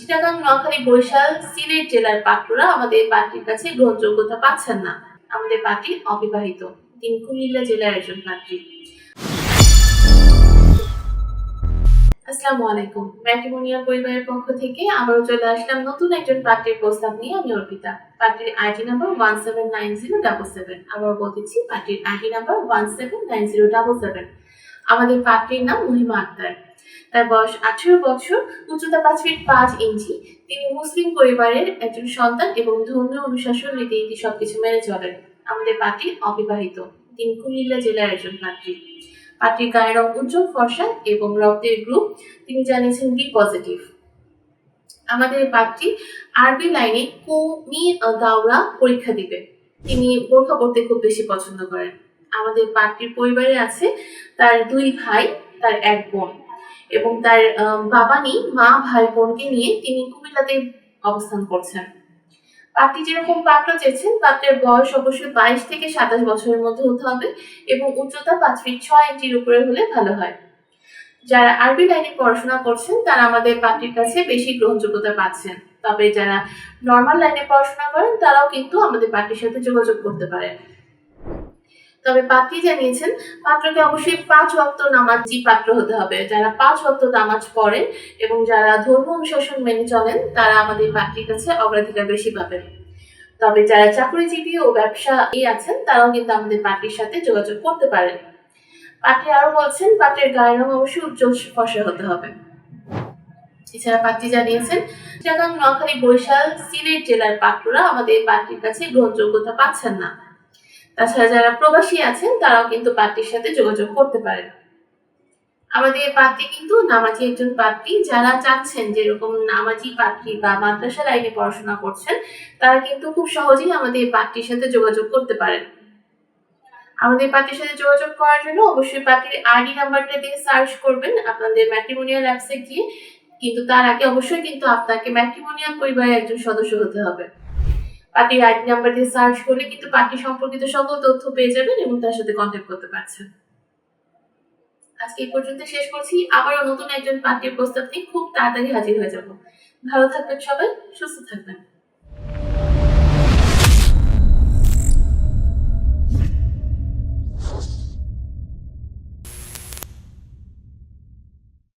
চিটাগাং, নোয়াখালী, বরিশাল, সিলেট জেলার পাত্ররা আমাদের পার্টির কাছে গ্রহণযোগ্যতা পাচ্ছেন না। আমাদের পার্টি অবিবাহিত। তিনি কুমিল্লা জেলার একজন পাত্রী। আসসালামু আলাইকুম। ম্যাট্রিমোনিয়াল পরিবারের পক্ষ থেকে আবারও চলে আসলাম নতুন একজন পাত্রীর প্রস্তাব নিয়ে। আমি অর্পিতা। পাত্রীর আইডি নাম্বার 179077। আবার বলতেছি, পাত্রীর আইডি নাম্বার 179077। আমাদের পাত্রীর নাম মহিমা আক্তার। তার বয়স 18 বছর, উচ্চতা 5 ফিট 5 ইঞ্চি। তিনি মুসলিম পরিবারের একজন সন্তান এবং ধর্মীয় অনুশাসন রীতিনীতি সবকিছু মেনে চলেন। আমাদের পাত্রী অবিবাহিত। তিনি কুমিল্লা জেলার একজন পাত্রী। পাত্রীর গায়ের রং উজ্জ্বল ফর্সা এবং রক্তের গ্রুপ তিনি জানিয়েছেন বি পজিটিভ। আমাদের পাত্রী আরবি লাইনে কওমি দাওরা পরীক্ষা দিবে। তিনি বোরকা পড়তে খুব বেশি পছন্দ করেন। আমাদের পাত্রীর পরিবারে আছে তার 2 ভাই, তার 1 বোন এবং তার বাবা নেই, মা ভাই বোনকে নিয়ে তিনি কুমিল্লাতে অবস্থান করছেন। পাত্রী যেরকম পাত্র চেয়েছেন, পাত্রের বয়স অবশ্যই 22 থেকে 27 বছরের মধ্যে হতে হবে এবং উচ্চতা 5 ফিট 6 ইঞ্চির উপরে হলে ভালো হয়। যারা আরবি লাইনে পড়াশোনা করছেন তারা আমাদের পাত্রীর কাছে বেশি গ্রহণযোগ্যতা পাচ্ছেন। তবে যারা নর্মাল লাইনে পড়াশোনা করেন তারাও কিন্তু আমাদের পাত্রীর সাথে যোগাযোগ করতে পারেন। তবে পাত্রী জানিয়েছেন পাত্রকে অবশ্যই 5 ওয়াক্ত নামাজি পাত্র হতে হবে। যারা 5 ওয়াক্ত নামাজ পড়েন এবং যারা ধর্ম অনুশাসন মেনে চলেন তারা আমাদের পাত্রীর কাছে অগ্রাধিকার বেশি পাবেন। তবে যারা চাকরিজীবী ও ব্যবসায়ী আছেন তারাও কিন্তু আমাদের পাত্রীর সাথে যোগাযোগ করতে পারেন। পাত্রী আরো বলছেন পাত্রের গায়ের রং অবশ্যই উজ্জ্বল ফর্সা হতে হবে। এছাড়া পাত্রী জানিয়েছেন চিটাগাং, নোয়াখালী, বরিশাল, সিলেট জেলার পাত্ররা আমাদের পাত্রীর কাছে গ্রহণযোগ্যতা পাচ্ছেন না। তাছাড়া যারা প্রবাসী আছেন তারাও কিন্তু পাত্রীর সাথে যোগাযোগ করতে পারেন। আমাদের পাত্রী কিন্তু নামাজি একজন পাত্রী। যারা চাচ্ছেন যে এরকম নামাজি পাত্রী বা মাদ্রাসা লাইনে পড়াশোনা করছেন তারা কিন্তু খুব সহজেই আমাদের পাত্রীর সাথে যোগাযোগ করতে পারেন। আমাদের পাত্রীর সাথে যোগাযোগ করার জন্য অবশ্যই পাত্রীর আইডি নাম্বারটা দিয়ে সার্চ করবেন আপনাদের ম্যাট্রিমোনিয়াল অ্যাপসে গিয়ে। কিন্তু তার আগে অবশ্যই কিন্তু আপনাকে ম্যাট্রিমোনিয়াল পরিবারের একজন সদস্য হতে হবে। পাত্রীর আইডি নাম্বার দিয়ে সার্চ করলে কিন্তু পাত্রী সম্পর্কিত সকল তথ্য পেয়ে যাবেন এবং তার সাথে কন্ট্যাক্ট করতে পারছেন। আজকে এই পর্যন্ত শেষ করছি। আবারও নতুন একজন পাত্রীর প্রস্তাব নিয়ে খুব তাড়াতাড়ি হাজির হয়ে যাব। ভালো থাকবেন সবাই, সুস্থ থাকবেন।